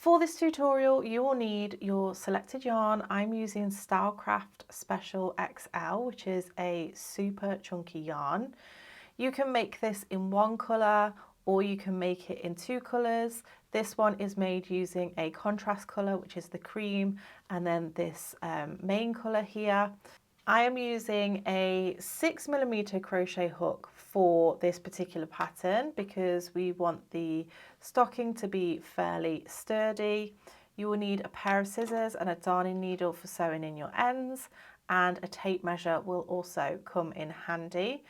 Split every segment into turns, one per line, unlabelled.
For this tutorial, you will need your selected yarn. I'm using Stylecraft Special XL, which is a super chunky yarn. You can make this in one colour or you can make it in two colours. This one is made using a contrast colour, which is the cream, and then this main colour here. I am using a 6mm crochet hook for this particular pattern because we want the stocking to be fairly sturdy. You will need a pair of scissors and a darning needle for sewing in your ends, and a tape measure will also come in handy.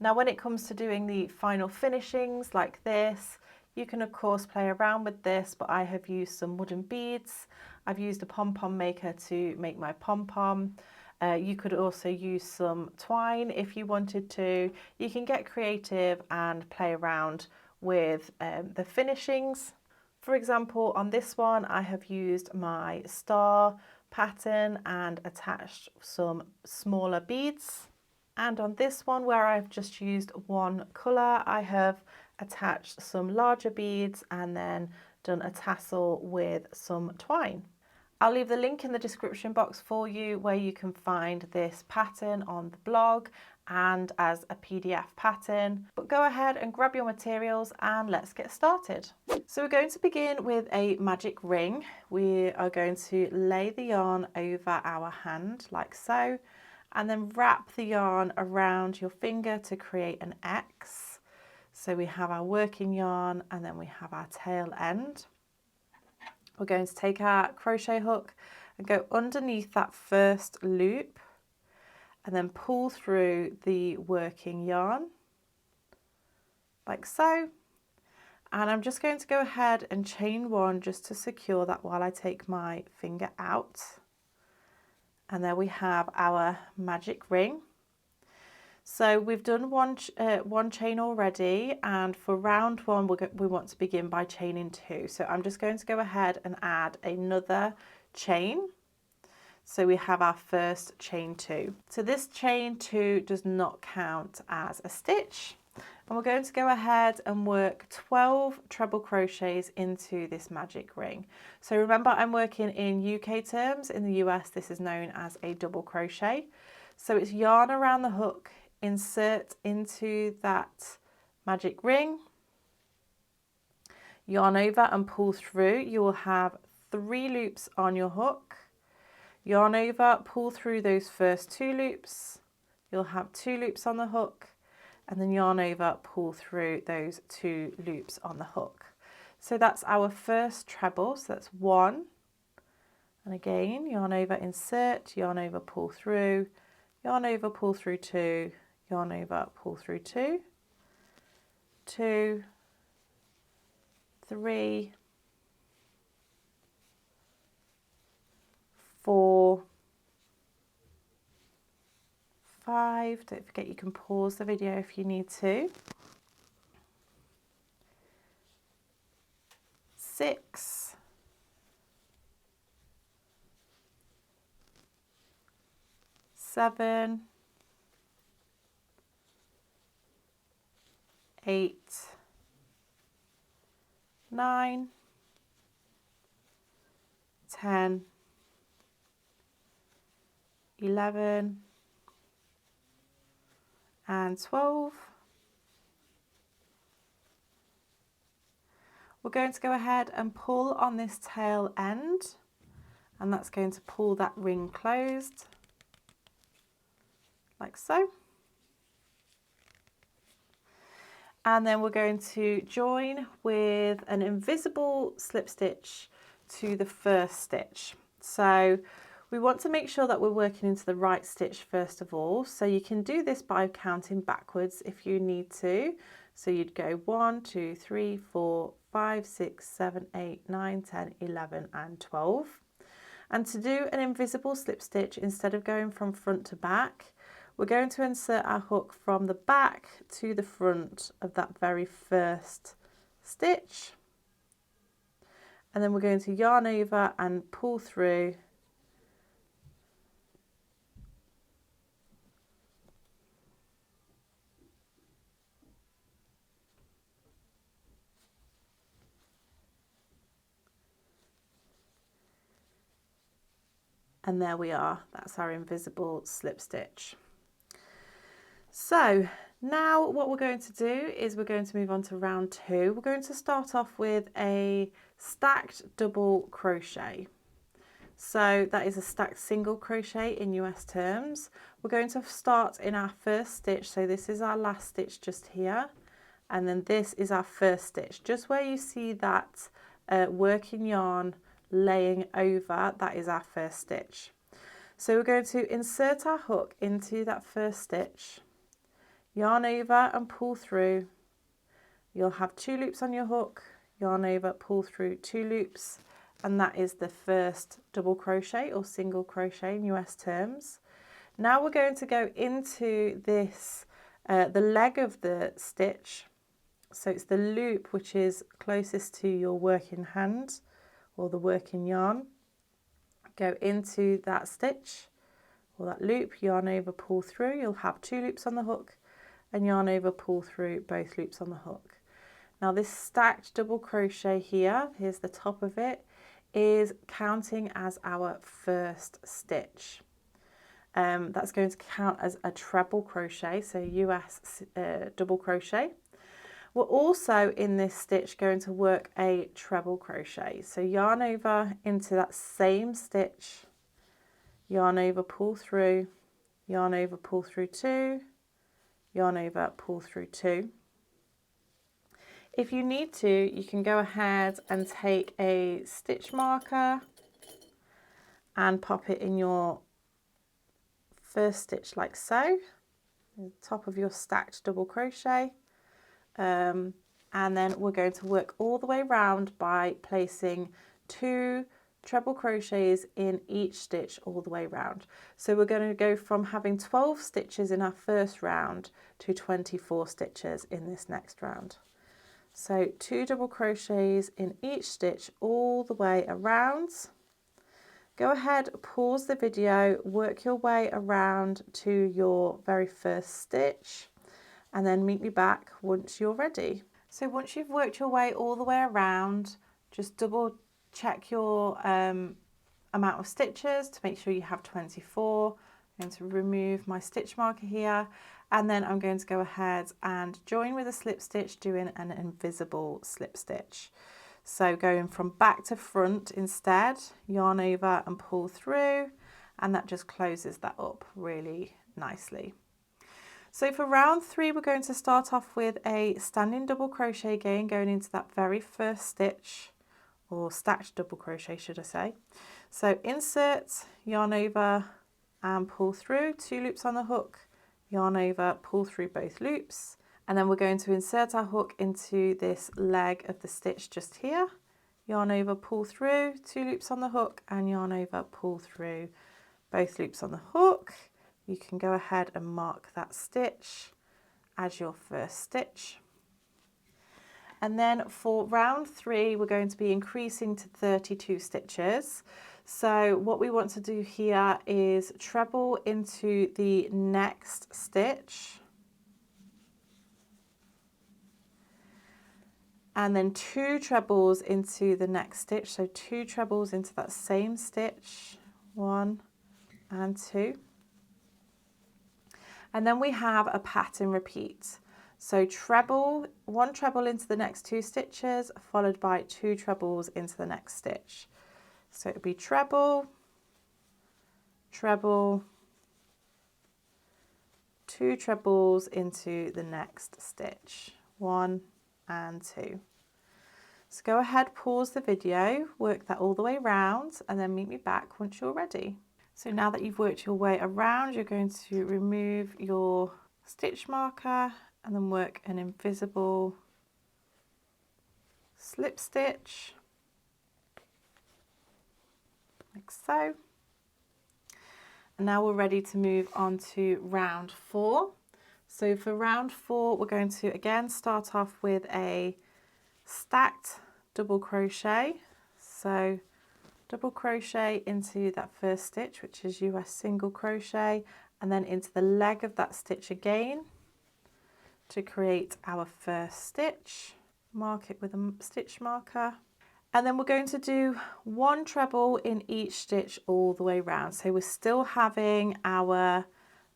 Now when it comes to doing the final finishings like this, you can of course play around with this, but I have used some wooden beads. I've used a pom-pom maker to make my pom-pom. You could also use some twine if you wanted to. You can get creative and play around with the finishings. For example, on this one, I have used my star pattern and attached some smaller beads. And on this one, where I've just used one colour, I have attached some larger beads and then done a tassel with some twine. I'll leave the link in the description box for you where you can find this pattern on the blog and as a PDF pattern. But go ahead and grab your materials and let's get started. So we're going to begin with a magic ring. We are going to lay the yarn over our hand like so, and then wrap the yarn around your finger to create an X. So we have our working yarn and then we have our tail end. We're going to take our crochet hook and go underneath that first loop and then pull through the working yarn like so. And I'm just going to go ahead and chain one just to secure that while I take my finger out. And there we have our magic ring. So we've done one chain already, and for round one we want to begin by chaining two. So I'm just going to go ahead and add another chain. So we have our first chain two. So this chain two does not count as a stitch. And we're going to go ahead and work 12 treble crochets into this magic ring. So remember, I'm working in UK terms. In the US, this is known as a double crochet. So it's yarn around the hook, insert into that magic ring, yarn over and pull through. You will have 3 loops on your hook, yarn over, pull through those first 2 loops, you'll have 2 loops on the hook, and then yarn over, pull through those 2 loops on the hook. So that's our first treble, so that's 1, and again yarn over, insert, yarn over, pull through, yarn over, pull through 2, yarn over, pull through 2, 2, 3, 4, 5, don't forget you can pause the video if you need to, 6, 7, 8, 9, 10, 11, and 12. We're going to go ahead and pull on this tail end, and that's going to pull that ring closed like so. And then we're going to join with an invisible slip stitch to the first stitch. So we want to make sure that we're working into the right stitch first of all. So you can do this by counting backwards if you need to. So you'd go 1, 2, 3, 4, 5, 6, 7, 8, 9, 10, 11, and 12. And to do an invisible slip stitch, instead of going from front to back, we're going to insert our hook from the back to the front of that very first stitch. And then we're going to yarn over and pull through And there we are, that's our invisible slip stitch. So now what we're going to do is we're going to move on to round 2. We're going to start off with a stacked double crochet. So that is a stacked single crochet in US terms. We're going to start in our first stitch. So this is our last stitch just here. And then this is our first stitch. Just where you see that working yarn laying over, that is our first stitch. So we're going to insert our hook into that first stitch, yarn over and pull through. You'll have 2 loops on your hook, yarn over, pull through 2 loops, and that is the first double crochet or single crochet in US terms. Now we're going to go into this, the leg of the stitch. So it's the loop which is closest to your working hand or the working yarn. Go into that stitch or that loop, yarn over, pull through. You'll have 2 loops on the hook and yarn over, pull through both loops on the hook. Now this stacked double crochet here, here's the top of it, is counting as our first stitch. That's going to count as a treble crochet, so US double crochet. We're also in this stitch going to work a treble crochet. So yarn over into that same stitch, yarn over, pull through, yarn over, pull through 2, yarn over, pull through 2. If you need to, you can go ahead and take a stitch marker and pop it in your first stitch like so, the top of your stacked double crochet. And then we're going to work all the way around by placing 2 treble crochets in each stitch all the way around. So we're going to go from having 12 stitches in our first round to 24 stitches in this next round. So 2 double crochets in each stitch all the way around. Go ahead, pause the video, work your way around to your very first stitch, and then meet me back once you're ready. So once you've worked your way all the way around, just double check your amount of stitches to make sure you have 24. I'm going to remove my stitch marker here, and then I'm going to go ahead and join with a slip stitch, doing an invisible slip stitch. So going from back to front instead, yarn over and pull through, and that just closes that up really nicely. So for round 3, we're going to start off with a standing double crochet again, going into that very first stitch, or stacked double crochet should I say. So insert, yarn over and pull through, 2 loops on the hook, yarn over, pull through both loops, and then we're going to insert our hook into this leg of the stitch just here, yarn over, pull through, 2 loops on the hook, and yarn over, pull through both loops on the hook. You can go ahead and mark that stitch as your first stitch. And then for round 3, we're going to be increasing to 32 stitches. So what we want to do here is treble into the next stitch, and then 2 trebles into the next stitch. So 2 trebles into that same stitch, 1 and 2. And then we have a pattern repeat. So treble, 1 treble into the next 2 stitches, followed by 2 trebles into the next stitch. So it would be treble, treble, 2 trebles into the next stitch, 1 and 2. So go ahead, pause the video, work that all the way around, and then meet me back once you're ready. So now that you've worked your way around, you're going to remove your stitch marker and then work an invisible slip stitch, like so. And now we're ready to move on to round 4. So for round 4, we're going to again start off with a stacked double crochet. So double crochet into that first stitch, which is US single crochet, and then into the leg of that stitch again to create our first stitch. Mark it with a stitch marker, And then we're going to do 1 treble in each stitch all the way around. So we're still having our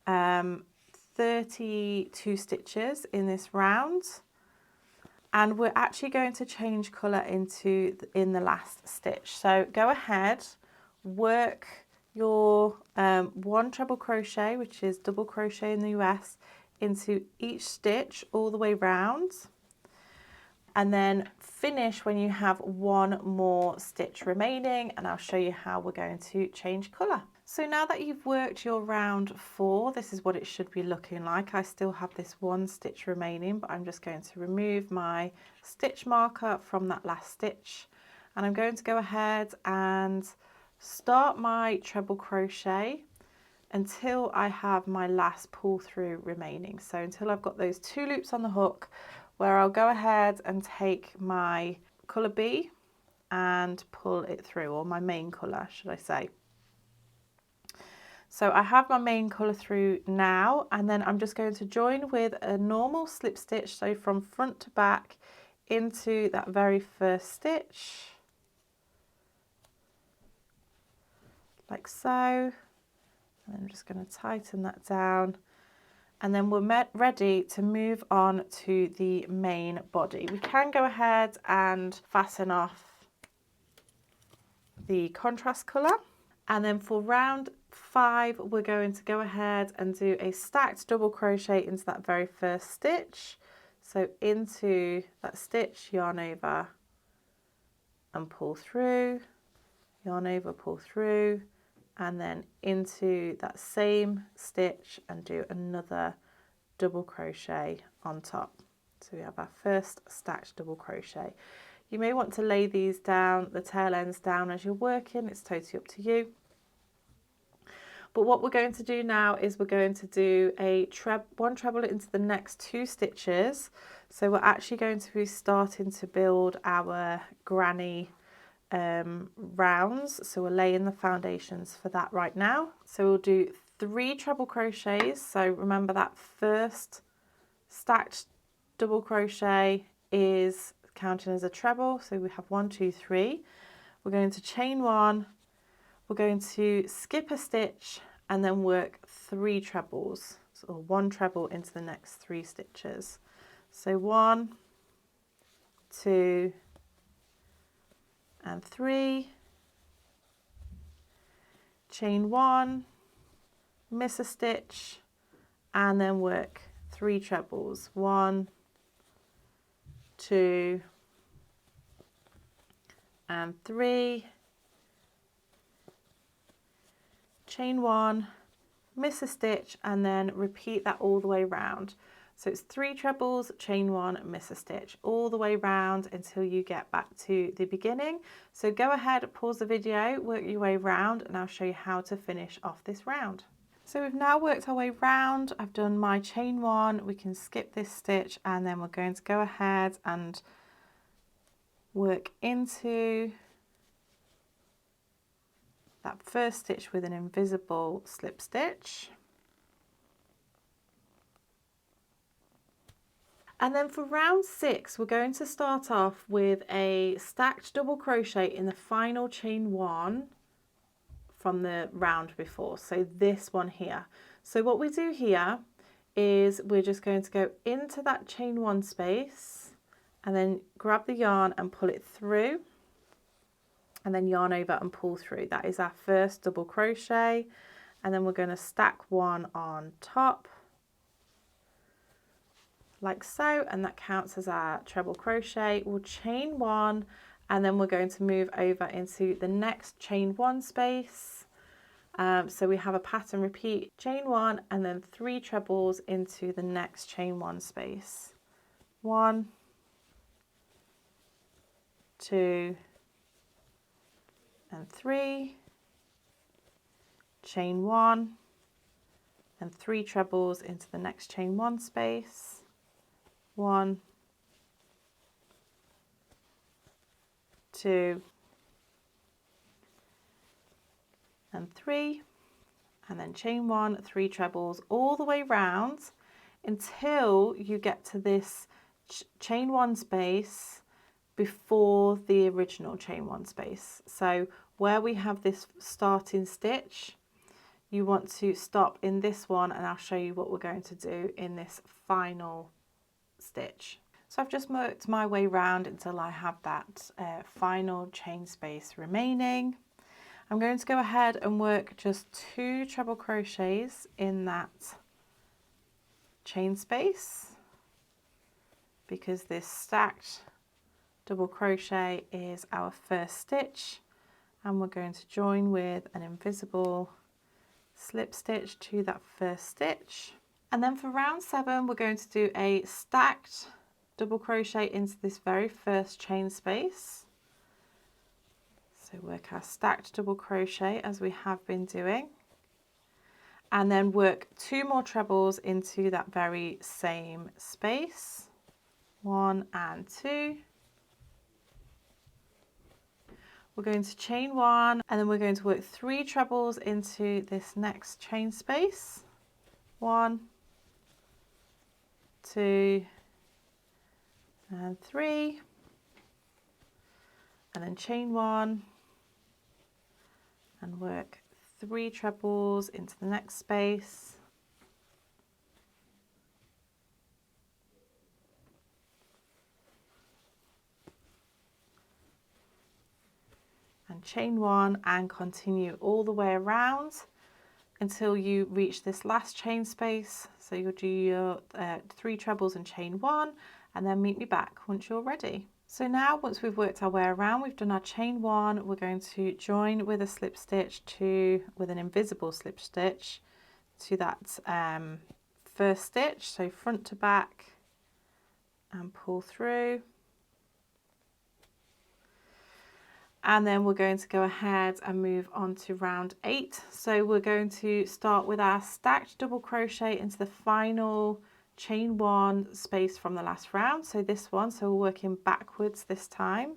32 stitches in this round. And we're actually going to change colour in the last stitch. So go ahead, work your 1 treble crochet, which is double crochet in the US, into each stitch all the way round, and then finish when you have 1 more stitch remaining, and I'll show you how we're going to change colour. So now that you've worked your round 4, this is what it should be looking like. I still have this 1 stitch remaining, but I'm just going to remove my stitch marker from that last stitch, and I'm going to go ahead and start my treble crochet until I have my last pull through remaining. So until I've got those 2 loops on the hook, where I'll go ahead and take my colour B and pull it through, or my main colour, should I say. So I have my main colour through now, and then I'm just going to join with a normal slip stitch, so from front to back into that very first stitch, like so. And I'm just going to tighten that down, and then we're ready to move on to the main body. We can go ahead and fasten off the contrast colour, and then for round 5 we're going to go ahead and do a stacked double crochet into that very first stitch. So into that stitch, yarn over and pull through, yarn over, pull through, and then into that same stitch and do another double crochet on top. So we have our first stacked double crochet. You may want to lay these down, the tail ends down as you're working, it's totally up to you. But what we're going to do now is we're going to do a 1 treble into the next 2 stitches. So we're actually going to be starting to build our granny rounds. So we're laying the foundations for that right now. So we'll do 3 treble crochets. So remember that first stacked double crochet is counting as a treble. So we have 1, 2, 3. We're going to chain 1. We're going to skip a stitch and then work 3 trebles, so 1 treble into the next 3 stitches. So 1, 2, and 3, chain 1, miss a stitch, and then work 3 trebles. 1, 2, and 3. Chain 1, miss a stitch, and then repeat that all the way round. So it's 3 trebles, chain 1, miss a stitch, all the way round until you get back to the beginning. So go ahead, pause the video, work your way round, and I'll show you how to finish off this round. So we've now worked our way round. I've done my chain 1, we can skip this stitch, and then we're going to go ahead and work into that first stitch with an invisible slip stitch. And then for round 6, we're going to start off with a stacked double crochet in the final chain 1 from the round before, so this one here. So what we do here is we're just going to go into that chain 1 space and then grab the yarn and pull it through, and then yarn over and pull through. That is our first double crochet, and then we're going to stack 1 on top like so, and that counts as our treble crochet. We'll chain 1, and then we're going to move over into the next chain 1 space. So we have a pattern repeat, chain 1 and then 3 trebles into the next chain 1 space. 1, 2, and 3, chain 1 and 3 trebles into the next chain 1 space. 1, 2, and 3, and then chain 1, 3 trebles all the way round until you get to this chain 1 space before the original chain one space. So where we have this starting stitch, you want to stop in this one, and I'll show you what we're going to do in this final stitch. So I've just worked my way round until I have that final chain space remaining. I'm going to go ahead and work just 2 treble crochets in that chain space, because this stacked double crochet is our first stitch, and we're going to join with an invisible slip stitch to that first stitch. And then for round 7 we're going to do a stacked double crochet into this very first chain space. So work our stacked double crochet as we have been doing, and then work 2 more trebles into that very same space, 1 and 2. We're going to chain 1, and then we're going to work 3 trebles into this next chain space, 1, 2 and 3, and then chain 1 and work 3 trebles into the next space, and chain 1 and continue all the way around until you reach this last chain space. So you'll do your 3 trebles and chain 1, and then meet me back once you're ready. So now, once we've worked our way around, we've done our chain 1, we're going to join with a slip stitch with an invisible slip stitch to that first stitch, so front to back, and pull through. And then we're going to go ahead and move on to round 8. So we're going to start with our stacked double crochet into the final chain 1 space from the last round, so this one. So we're working backwards this time,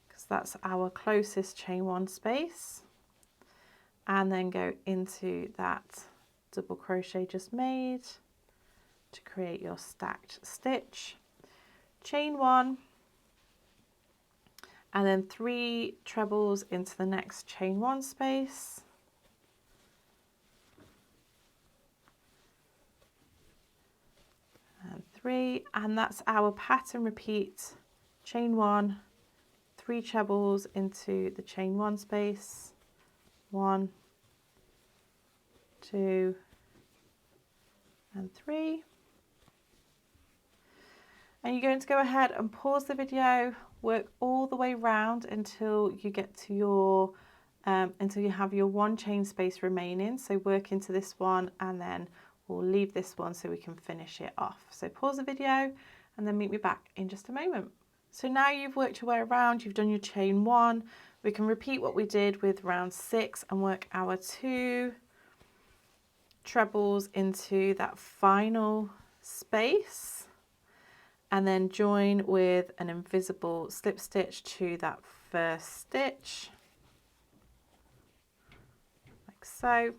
because that's our closest chain 1 space, and then go into that double crochet just made to create your stacked stitch, chain 1, and then 3 trebles into the next chain 1 space, and 3, and that's our pattern repeat, chain 1, 3 trebles into the chain 1 space, 1, 2 and 3. And you're going to go ahead and pause the video, work all the way round until you get to your until you have your 1 chain space remaining. So work into this one, and then we'll leave this one so we can finish it off. So pause the video and then meet me back in just a moment. So now you've worked your way around, you've done your chain 1. We can repeat what we did with round 6 and work our 2 trebles into that final space, and then join with an invisible slip stitch to that first stitch, like so.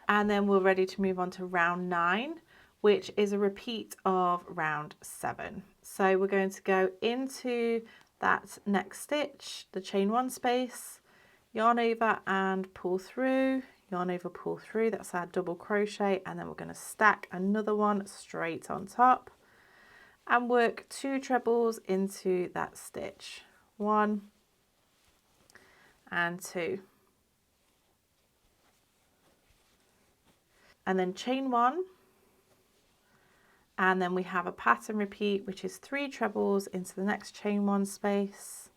And then we're ready to move on to round 9, which is a repeat of round 7. So we're going to go into that next stitch, the chain 1 space, yarn over and pull through, yarn over, pull through, that's our double crochet, and then we're going to stack another one straight on top and work 2 trebles into that stitch, 1 and 2, and then chain 1, and then we have a pattern repeat, which is 3 trebles into the next chain 1 space,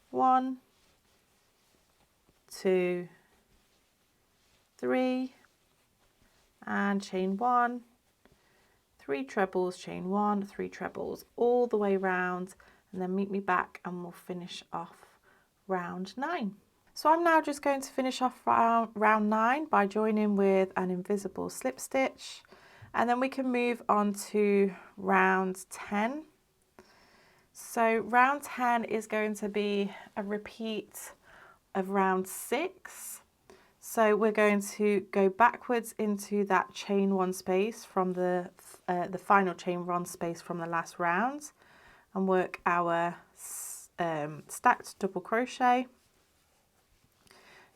1, 2, 3, and chain 1, 3 trebles, chain 1, 3 trebles all the way round, and then meet me back and we'll finish off round 9. So I'm now just going to finish off round 9 by joining with an invisible slip stitch, and then we can move on to round 10. So round 10 is going to be a repeat of round 6. So we're going to go backwards into that chain 1 space from the final chain 1 space from the last round, and work our stacked double crochet,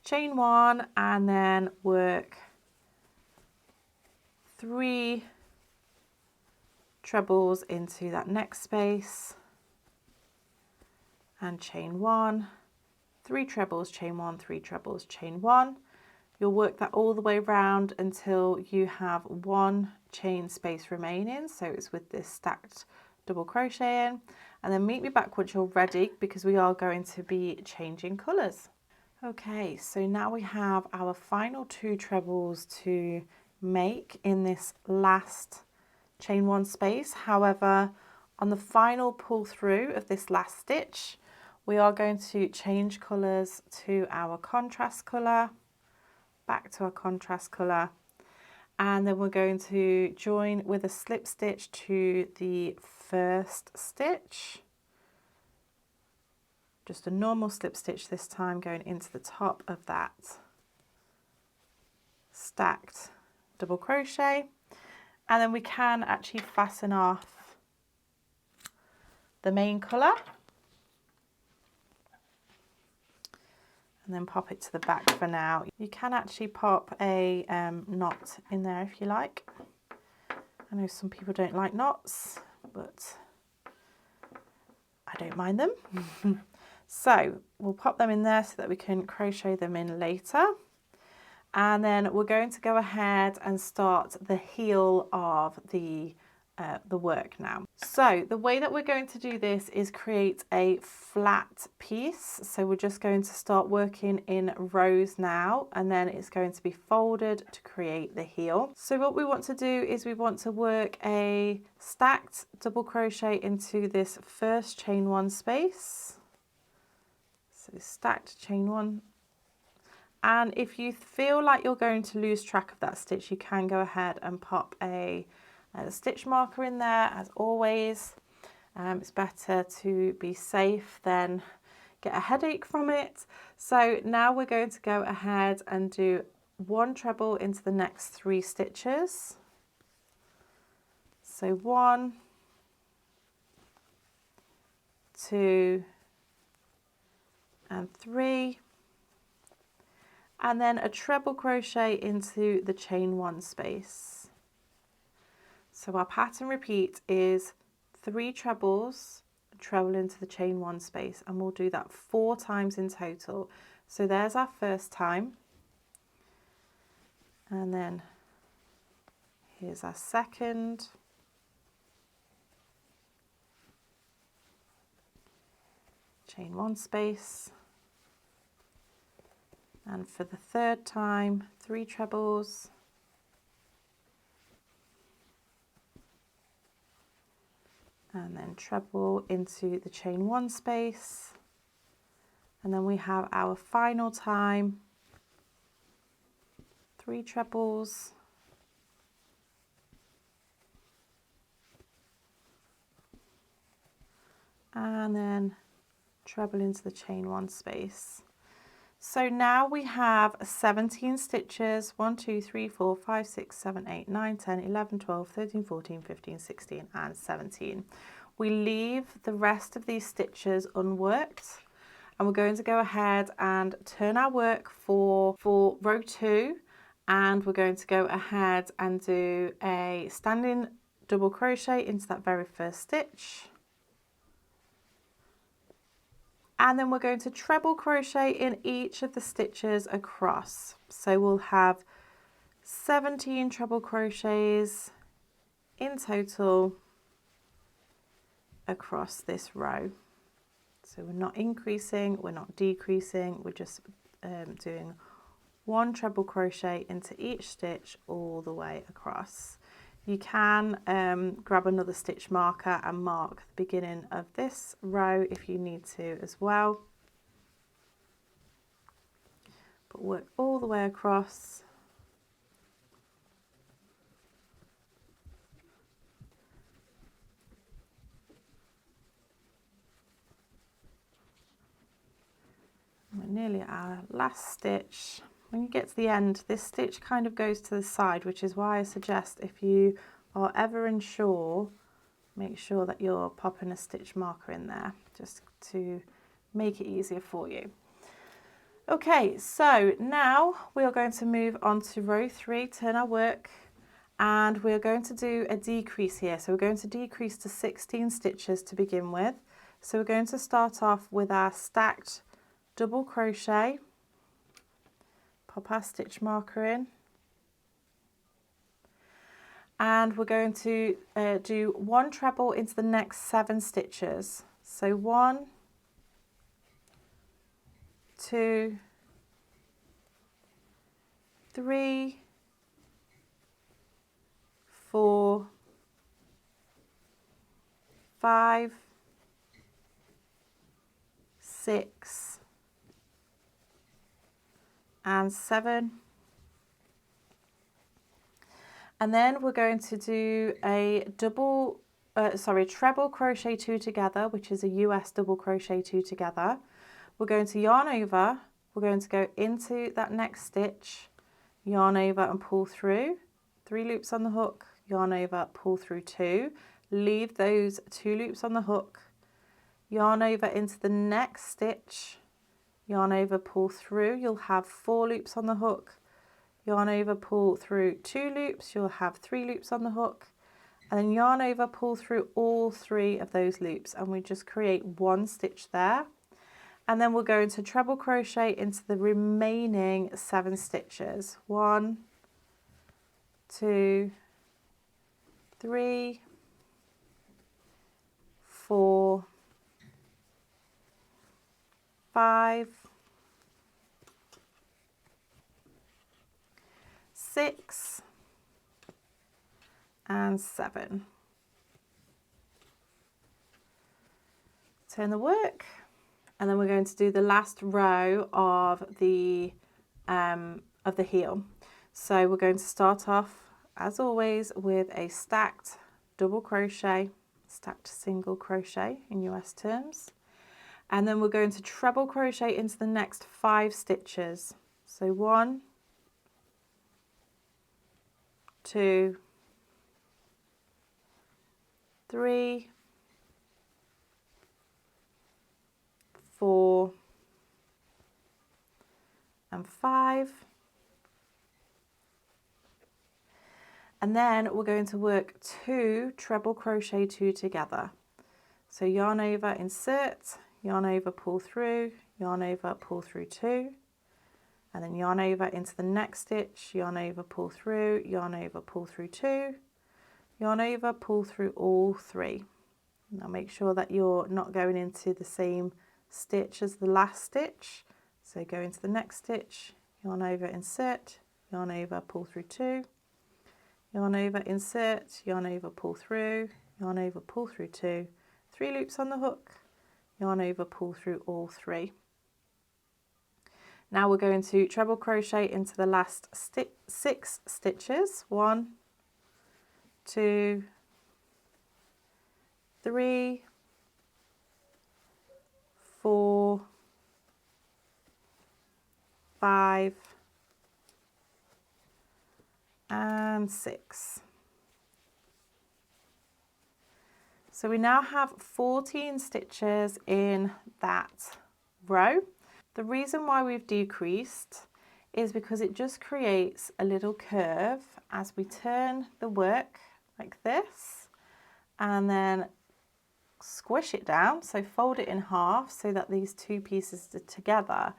chain 1, and then work 3 trebles into that next space and chain 1, 3 trebles, chain 1, 3 trebles, chain 1. You'll work that all the way around until you have 1 chain space remaining, so it's with this stacked double crochet in, and then meet me back once you're ready because we are going to be changing colours. Okay, so now we have our final 2 trebles to make in this last chain 1 space. However, on the final pull through of this last stitch, we are going to change colours to our contrast colour, back to our contrast colour, and then we're going to join with a slip stitch to the first stitch. Just a normal slip stitch this time, going into the top of that stacked double crochet, and then we can actually fasten off the main colour and then pop it to the back for now. You can actually pop a knot in there if you like. I know some people don't like knots, but I don't mind them. So we'll pop them in there so that we can crochet them in later. And then we're going to go ahead and start the heel of the work now. So the way that we're going to do this is create a flat piece. So we're just going to start working in rows now, and then it's going to be folded to create the heel. So what we want to do is we want to work a stacked double crochet into this first chain 1 space. So stacked chain 1. And if you feel like you're going to lose track of that stitch, you can go ahead and pop a stitch marker in there, as always. It's better to be safe than get a headache from it. So now we're going to go ahead and do 1 treble into the next 3 stitches. So 1, 2, and 3. And then a treble crochet into the chain 1 space. So our pattern repeat is 3 trebles, a treble into the chain 1 space, and we'll do that 4 times in total. So there's our first time, and then here's our second, chain 1 space, and for the third time 3 trebles, and then treble into the chain 1 space, and then we have our final time, 3 trebles, and then treble into the chain 1 space. So now we have 17 stitches, 1, 2, 3, 4, 5, 6, 7, 8, 9, 10, 11, 12, 13, 14, 15, 16, and 17. We leave the rest of these stitches unworked, and we're going to go ahead and turn our work for row 2, and we're going to go ahead and do a standing double crochet into that very first stitch. And then we're going to treble crochet in each of the stitches across. So we'll have 17 treble crochets in total across this row. So we're not increasing, we're not decreasing, we're just doing 1 treble crochet into each stitch all the way across. You can grab another stitch marker and mark the beginning of this row if you need to as well. But work all the way across. We're nearly at our last stitch. When you get to the end, this stitch kind of goes to the side, which is why I suggest if you are ever unsure make sure that you're popping a stitch marker in there just to make it easier for you. Okay, so now we are going to move on to row 3, turn our work, and we're going to do a decrease here. So we're going to decrease to 16 stitches to begin with. So we're going to start off with our stacked double crochet, pop our stitch marker in, and we're going to do 1 treble into the next 7 stitches. So 1, 2, 3, 4, 5, 6, and 7. And then we're going to do a treble crochet 2 together, which is a US double crochet 2 together. We're going to yarn over, we're going to go into that next stitch, yarn over and pull through, 3 loops on the hook, yarn over, pull through 2, leave those 2 loops on the hook, yarn over into the next stitch, yarn over, pull through, you'll have 4 loops on the hook, yarn over, pull through 2 loops, you'll have 3 loops on the hook, and then yarn over, pull through all 3 of those loops, and we just create 1 stitch there. And then we're going to treble crochet into the remaining 7 stitches. 1, 2, 3, 4, 5, 6, and 7. Turn the work, and then we're going to do the last row of the heel. So we're going to start off, as always, with a stacked double crochet, stacked single crochet in US terms, and then we're going to treble crochet into the next 5 stitches. So 1, 2, 3, 4, and 5. And then we're going to work 2 treble crochet 2 together. So yarn over, insert, yarn over, pull through, yarn over, pull through 2, and then yarn over into the next stitch, yarn over, pull through, yarn over, pull through 2, yarn over, pull through all 3. Now make sure that you're not going into the same stitch as the last stitch. So go into the next stitch, yarn over, insert, yarn over, pull through 2, yarn over, insert, yarn over, pull through, yarn over, pull through 2, 3 loops on the hook, yarn over, pull through all 3. Now we're going to treble crochet into the last 6 stitches. 1, 2, 3, 4, 5, and 6. So we now have 14 stitches in that row. The reason why we've decreased is because it just creates a little curve as we turn the work like this and then squish it down, so fold it in half so that these 2 pieces are together.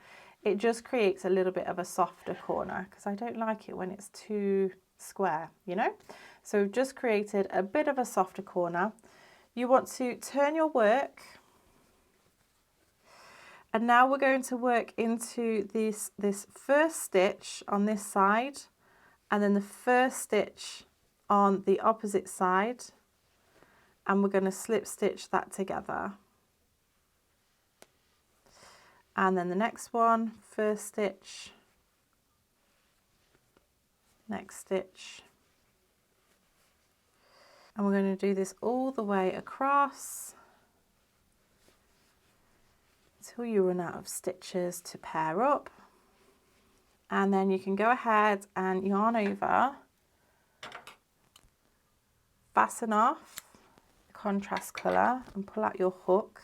It just creates a little bit of a softer corner because I don't like it when it's too square, you know. So we've just created a bit of a softer corner. You want to turn your work, and now we're going to work into this first stitch on this side and then the first stitch on the opposite side, and we're going to slip stitch that together. And then the next one, first stitch, next stitch. And we're going to do this all the way across until you run out of stitches to pair up. And then you can go ahead and yarn over, fasten off the contrast colour and pull out your hook,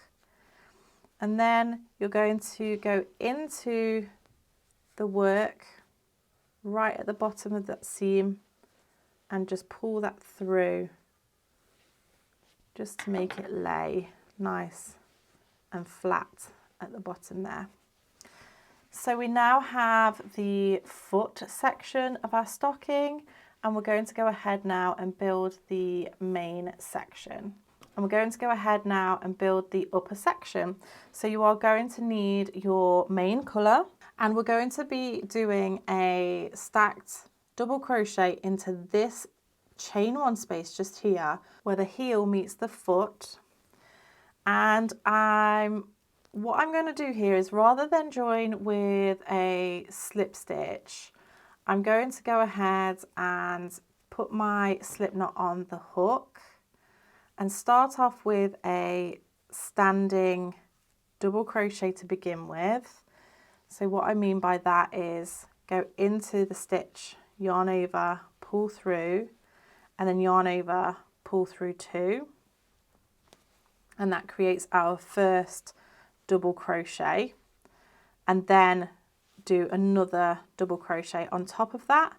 and then you're going to go into the work right at the bottom of that seam and just pull that through just to make it lay nice and flat at the bottom there. So we now have the foot section of our stocking, and we're going to go ahead now and build the main section. And we're going to go ahead now and build the upper section. So you are going to need your main colour, and we're going to be doing a stacked double crochet into this chain one space just here where the heel meets the foot. And what I'm going to do here is, rather than join with a slip stitch, I'm going to go ahead and put my slip knot on the hook and start off with a standing double crochet to begin with. So what I mean by that is go into the stitch, yarn over, pull through, and then yarn over, pull through 2, and that creates our first double crochet, and then do another double crochet on top of that.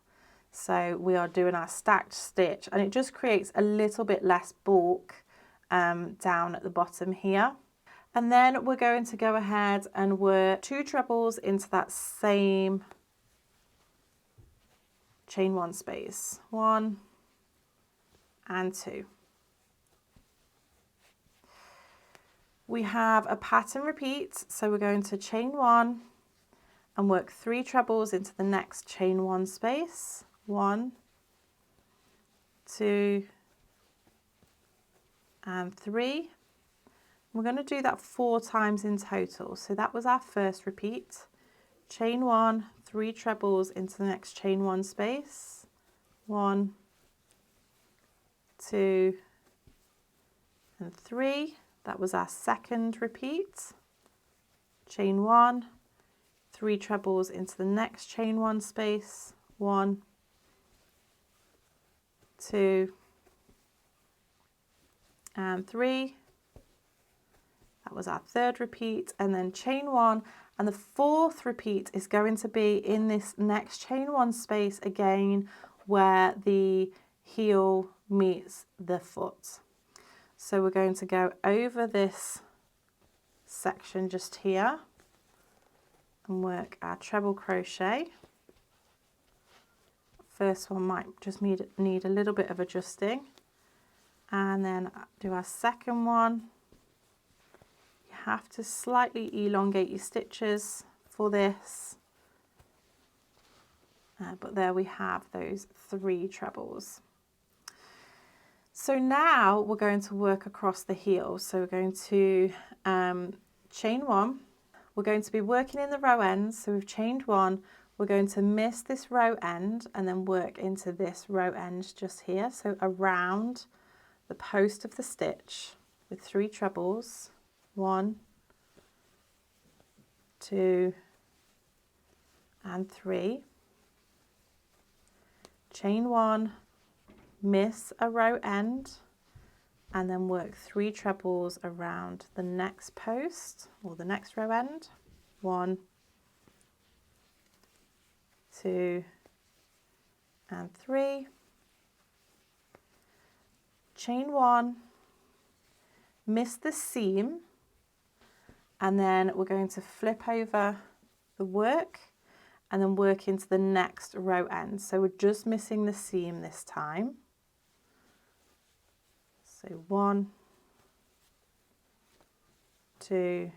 So we are doing our stacked stitch, and it just creates a little bit less bulk down at the bottom here. And then we're going to go ahead and work 2 trebles into that same chain one space, 1 and 2. We have a pattern repeat, so we're going to chain 1 and work 3 trebles into the next chain 1 space, 1, 2 and 3. We're going to do that 4 times in total. So that was our first repeat. Chain 1, 3 trebles into the next chain 1 space, 1, 2 and 3. That was our second repeat. Chain 1, 3 trebles into the next chain 1 space, 1, 2 and 3. That was our third repeat, and then chain 1, and the fourth repeat is going to be in this next chain 1 space again where the heel meets the foot. So we're going to go over this section just here and work our treble crochet. First one might just need a little bit of adjusting, and then do our second one. You have to slightly elongate your stitches for this, but there we have those 3 trebles. So now we're going to work across the heel. So we're going to chain 1. We're going to be working in the row ends. So we've chained 1. We're going to miss this row end and then work into this row end just here. So around the post of the stitch with 3 trebles. 1, 2 and 3. Chain 1. Miss a row end and then work 3 trebles around the next post or the next row end. 1, 2 and 3. Chain 1, miss the seam, and then we're going to flip over the work and then work into the next row end. So we're just missing the seam this time. So 1, 2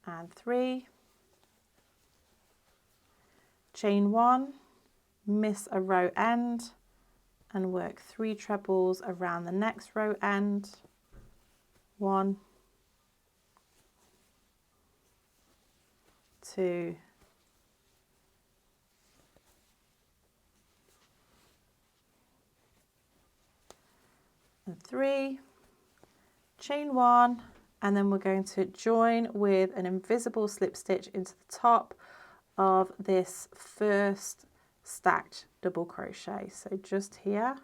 and 3. Chain 1, miss a row end and work 3 trebles around the next row end. 1, 2 and 3. Chain 1, and then we're going to join with an invisible slip stitch into the top of this first stacked double crochet. So just here,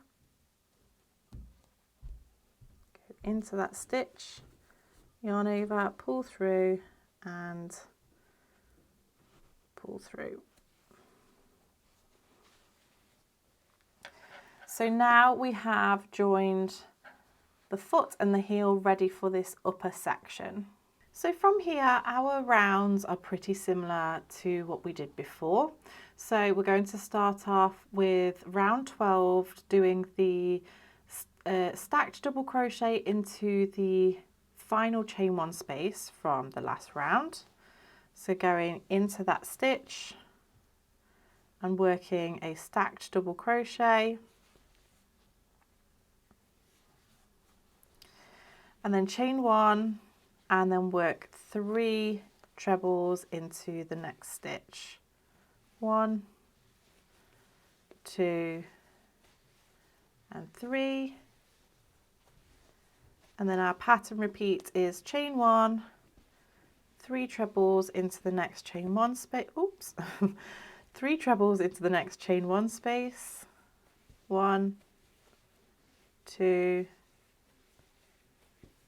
into that stitch, yarn over, pull through and pull through. So now we have joined the foot and the heel ready for this upper section. So from here, our rounds are pretty similar to what we did before. So we're going to start off with round 12, doing the stacked double crochet into the final chain one space from the last round. So going into that stitch and working a stacked double crochet, and then chain one, and then work 3 trebles into the next stitch. 1, 2, and 3. And then our pattern repeat is chain 1, 3 trebles into the next chain 1 space. Oops. 3 trebles into the next chain 1 space. 1, 2,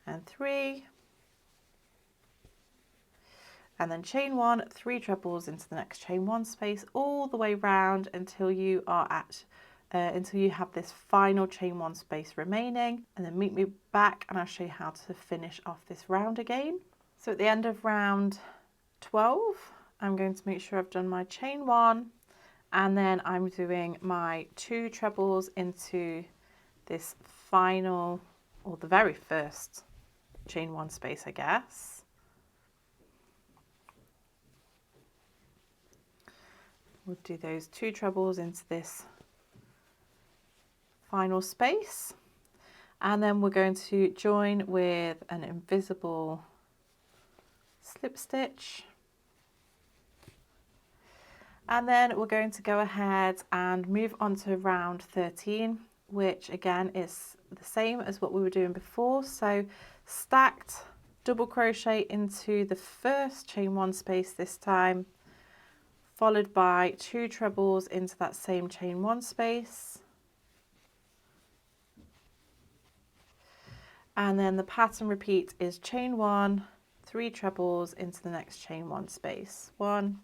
and 3. And then chain 1, 3 trebles into the next chain 1 space all the way round until you are at until you have this final chain 1 space remaining, and then meet me back and I'll show you how to finish off this round again. So at the end of round 12, I'm going to make sure I've done my chain 1, and then I'm doing my 2 trebles into this final, or the very first chain 1 space, I guess. We'll do those 2 trebles into this final space, and then we're going to join with an invisible slip stitch, and then we're going to go ahead and move on to round 13, which again is the same as what we were doing before. So stacked double crochet into the first chain 1 space this time, followed by 2 trebles into that same chain 1 space, and then the pattern repeat is chain 1, 3 trebles into the next chain 1 space. 1,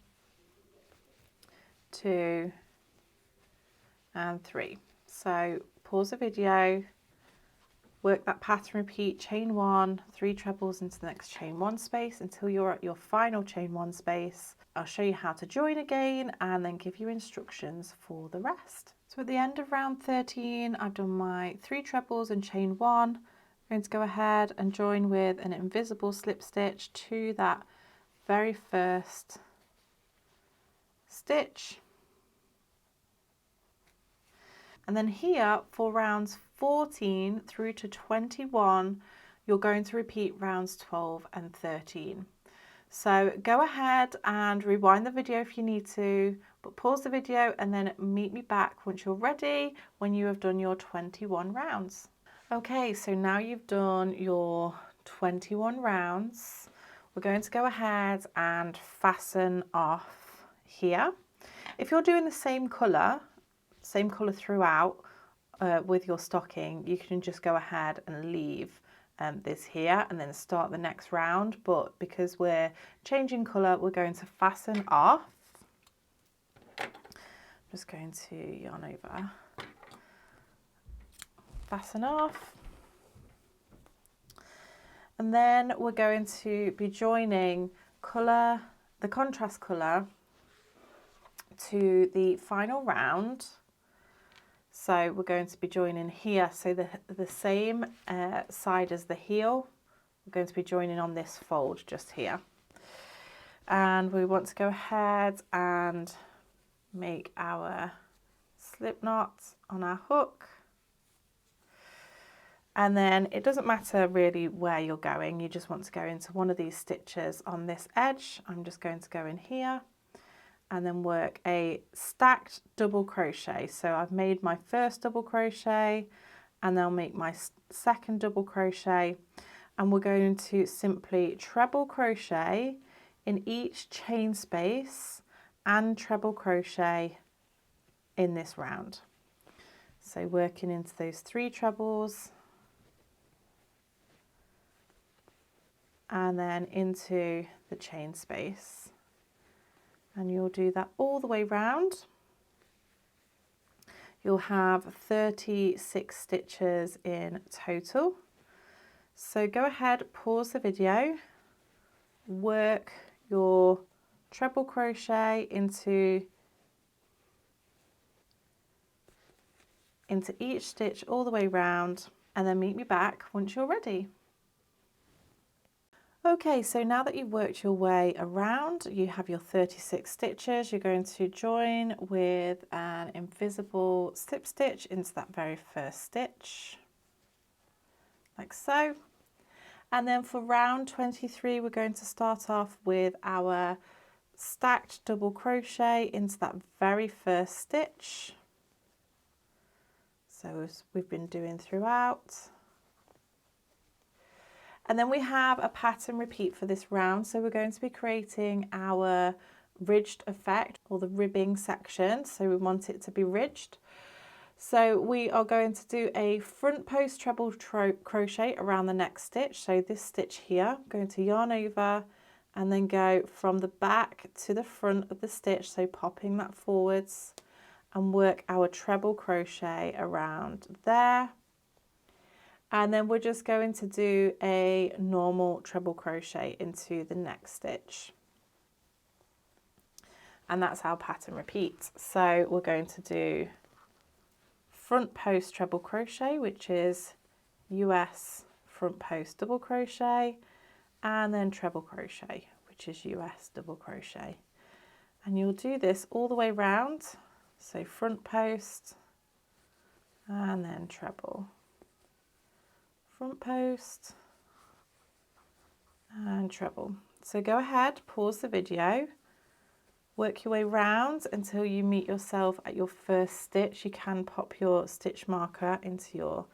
2, and 3. So pause the video, work that pattern repeat, chain 1, 3 trebles into the next chain 1 space until you're at your final chain 1 space. I'll show you how to join again and then give you instructions for the rest. So at the end of round 13, I've done my 3 trebles and chain 1. I'm going to go ahead and join with an invisible slip stitch to that very first stitch. And then here for rounds 14 through to 21, you're going to repeat rounds 12 and 13. So go ahead and rewind the video if you need to, but pause the video and then meet me back once you're ready, when you have done your 21 rounds. Okay, so now you've done your 21 rounds, we're going to go ahead and fasten off here. If you're doing the same colour throughout with your stocking, you can just go ahead and leave this here and then start the next round, but because we're changing colour, we're going to fasten off. I'm just going to yarn over, fasten off, and then we're going to be joining the contrast colour to the final round. So we're going to be joining here, so the same side as the heel, we're going to be joining on this fold just here. And we want to go ahead and make our slip knot on our hook. And then it doesn't matter really where you're going, you just want to go into one of these stitches on this edge. I'm just going to go in here and then work a stacked double crochet. So I've made my first double crochet and then I'll make my second double crochet, and we're going to simply treble crochet in each chain space and treble crochet in this round. So working into those 3 trebles and then into the chain space. And you'll do that all the way round. You'll have 36 stitches in total. So go ahead, pause the video, work your treble crochet into each stitch all the way round, and then meet me back once you're ready. Okay, so now that you've worked your way around, you have your 36 stitches. You're going to join with an invisible slip stitch into that very first stitch, like so. And then for round 23, we're going to start off with our stacked double crochet into that very first stitch. So as we've been doing throughout. And then we have a pattern repeat for this round. So we're going to be creating our ridged effect, or the ribbing section. So we want it to be ridged. So we are going to do a front post treble crochet around the next stitch. So this stitch here, I'm going to yarn over and then go from the back to the front of the stitch. So popping that forwards and work our treble crochet around there. And then we're just going to do a normal treble crochet into the next stitch. And that's our pattern repeat. So we're going to do front post treble crochet, which is US front post double crochet, and then treble crochet, which is US double crochet. And you'll do this all the way round. So front post and then treble. Front post and treble. So go ahead, pause the video, work your way round until you meet yourself at your first stitch. You can pop your stitch marker into your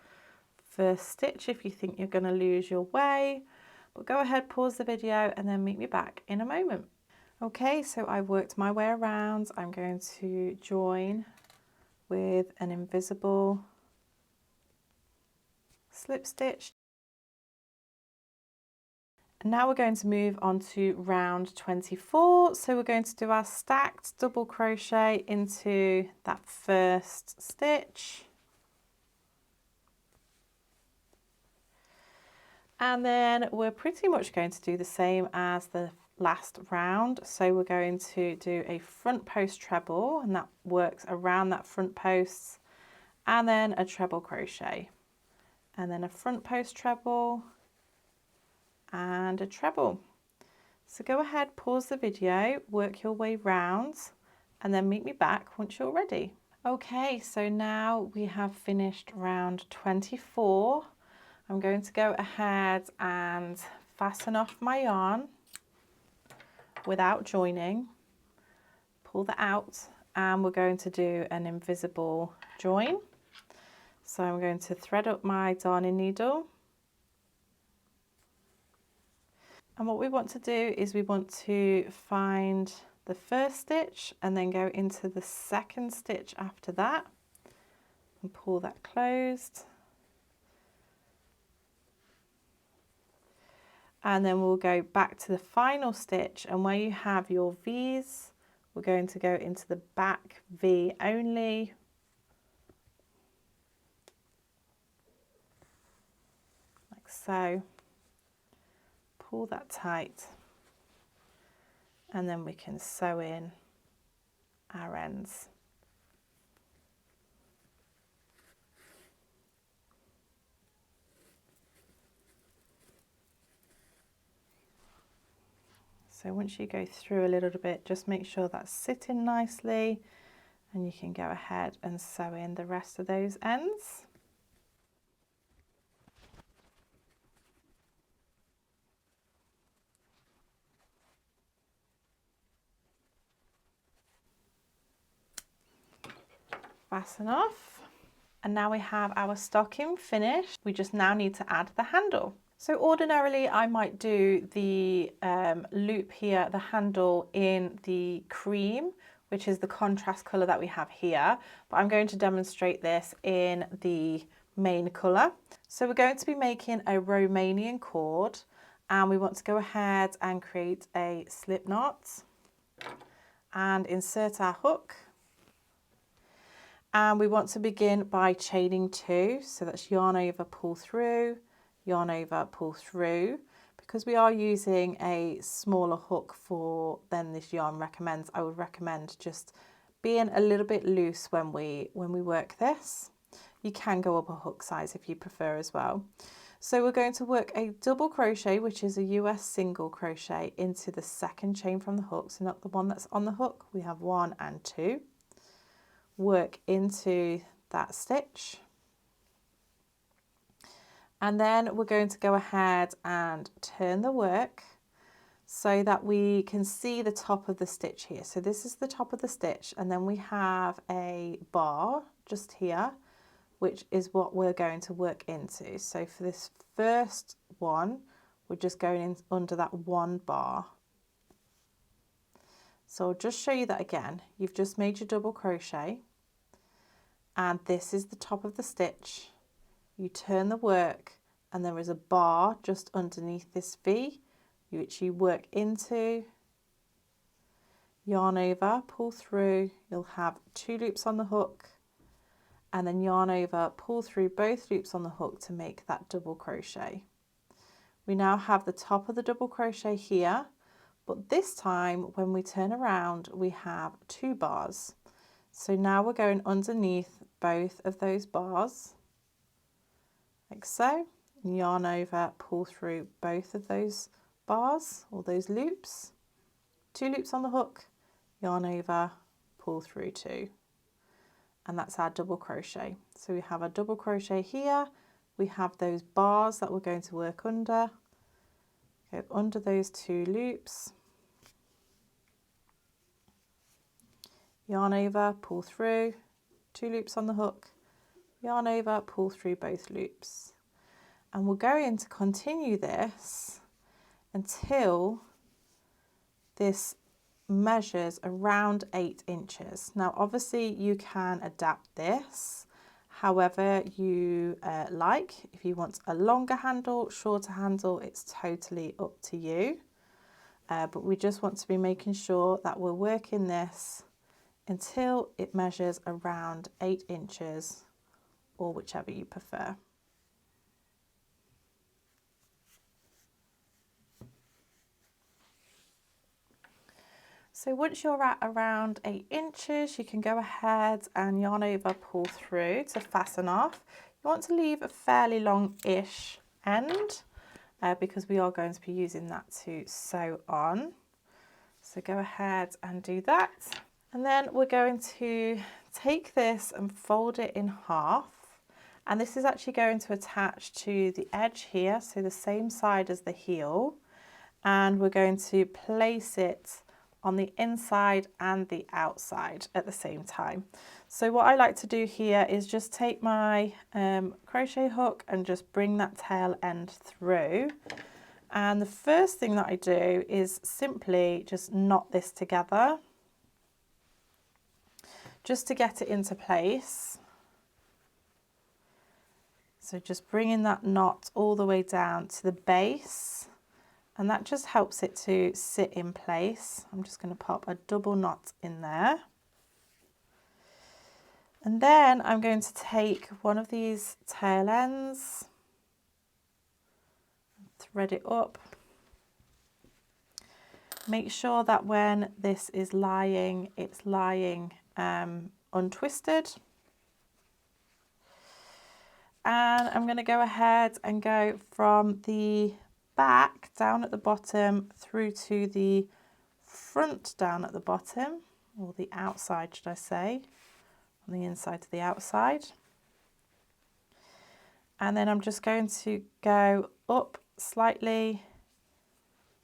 first stitch if you think you're going to lose your way, but go ahead, pause the video and then meet me back in a moment. Okay, so I've worked my way around. I'm going to join with an invisible slip stitch. And now we're going to move on to round 24. So we're going to do our stacked double crochet into that first stitch. And then we're pretty much going to do the same as the last round. So we're going to do a front post treble, and that works around that front post, and then a treble crochet, and then a front post treble and a treble. So go ahead, pause the video, work your way round, and then meet me back once you're ready. Okay, so now we have finished round 24. I'm going to go ahead and fasten off my yarn without joining, pull that out, and we're going to do an invisible join. So I'm going to thread up my darning needle. And what we want to do is we want to find the first stitch and then go into the second stitch after that and pull that closed. And then we'll go back to the final stitch, and where you have your V's, we're going to go into the back V only. Like so. Pull that tight, and then we can sew in our ends. So once you go through a little bit, just make sure that's sitting nicely, and you can go ahead and sew in the rest of those ends. Fasten off, and now we have our stocking finished. We just now need to add the handle. So ordinarily I might do the loop here, the handle, in the cream, which is the contrast colour that we have here, but I'm going to demonstrate this in the main colour. So we're going to be making a Romanian cord, and we want to go ahead and create a slip knot and insert our hook. And we want to begin by chaining 2, so that's yarn over, pull through, yarn over, pull through. Because we are using a smaller hook than this yarn recommends, I would recommend just being a little bit loose when we work this. You can go up a hook size if you prefer as well. So we're going to work a double crochet, which is a US single crochet, into the second chain from the hook, so not the one that's on the hook. We have 1 and 2. Work into that stitch, and then we're going to go ahead and turn the work so that we can see the top of the stitch here. So this is the top of the stitch, and then we have a bar just here, which is what we're going to work into. So for this first one, we're just going in under that 1 bar. So I'll just show you that again. You've just made your double crochet, and this is the top of the stitch. You turn the work, and there is a bar just underneath this V, which you work into, yarn over, pull through. You'll have 2 loops on the hook, and then yarn over, pull through both loops on the hook to make that double crochet. We now have the top of the double crochet here, but this time when we turn around, we have 2 bars. So now we're going underneath both of those bars, like so. Yarn over, pull through both of those bars or those loops, 2 loops on the hook, yarn over, pull through 2, and that's our double crochet. So we have a double crochet here, we have those bars that we're going to work under, go under those 2 loops, yarn over, pull through, 2 loops on the hook, yarn over, pull through both loops. And we're going to continue this until this measures around 8 inches. Now obviously you can adapt this however you like. If you want a longer handle, shorter handle, it's totally up to you. But we just want to be making sure that we're working this until it measures around 8 inches, or whichever you prefer. So once you're at around 8 inches, you can go ahead and yarn over, pull through to fasten off. You want to leave a fairly long-ish end because we are going to be using that to sew on. So go ahead and do that. And then we're going to take this and fold it in half. And this is actually going to attach to the edge here, so the same side as the heel. And we're going to place it on the inside and the outside at the same time. So what I like to do here is just take my crochet hook and just bring that tail end through. And the first thing that I do is simply just knot this together, just to get it into place. So just bringing that knot all the way down to the base, and that just helps it to sit in place. I'm just going to pop a double knot in there. And then I'm going to take one of these tail ends, thread it up. Make sure that when this is lying, it's lying untwisted. And I'm going to go ahead and go from the back down at the bottom through to the front down at the bottom, or the outside should I say, on the inside to the outside. And then I'm just going to go up slightly,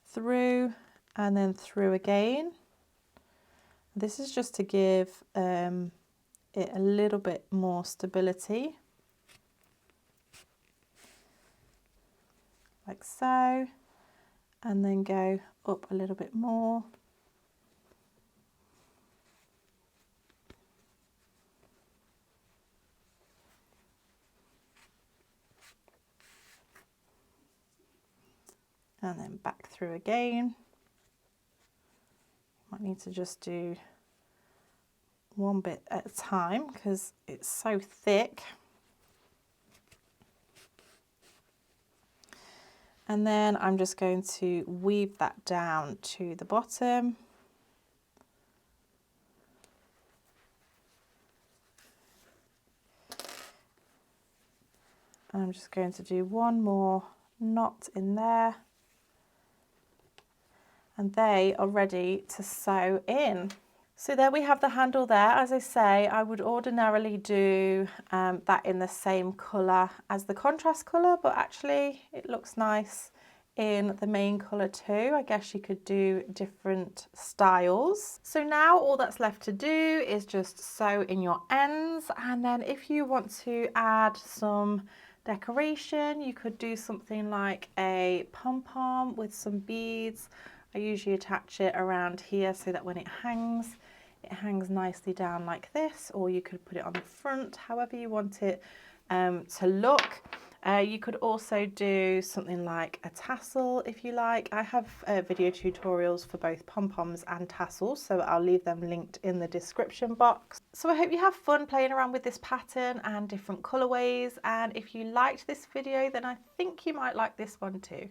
through, and then through again. This is just to give it a little bit more stability, like so, and then go up a little bit more. and then back through again. Might need to just do one bit at a time because it's so thick. And then I'm just going to weave that down to the bottom. And I'm just going to do one more knot in there. And they are ready to sew in. So there we have the handle there. As I say, I would ordinarily do that in the same colour as the contrast colour, but actually it looks nice in the main colour too. I guess you could do different styles. So now all that's left to do is just sew in your ends, and then if you want to add some decoration, you could do something like a pom-pom with some beads. I usually attach it around here so that when it hangs nicely down like this, or you could put it on the front, however you want it to look. You could also do something like a tassel if you like. I have video tutorials for both pom-poms and tassels, so I'll leave them linked in the description box. So I hope you have fun playing around with this pattern and different colorways, and if you liked this video then I think you might like this one too.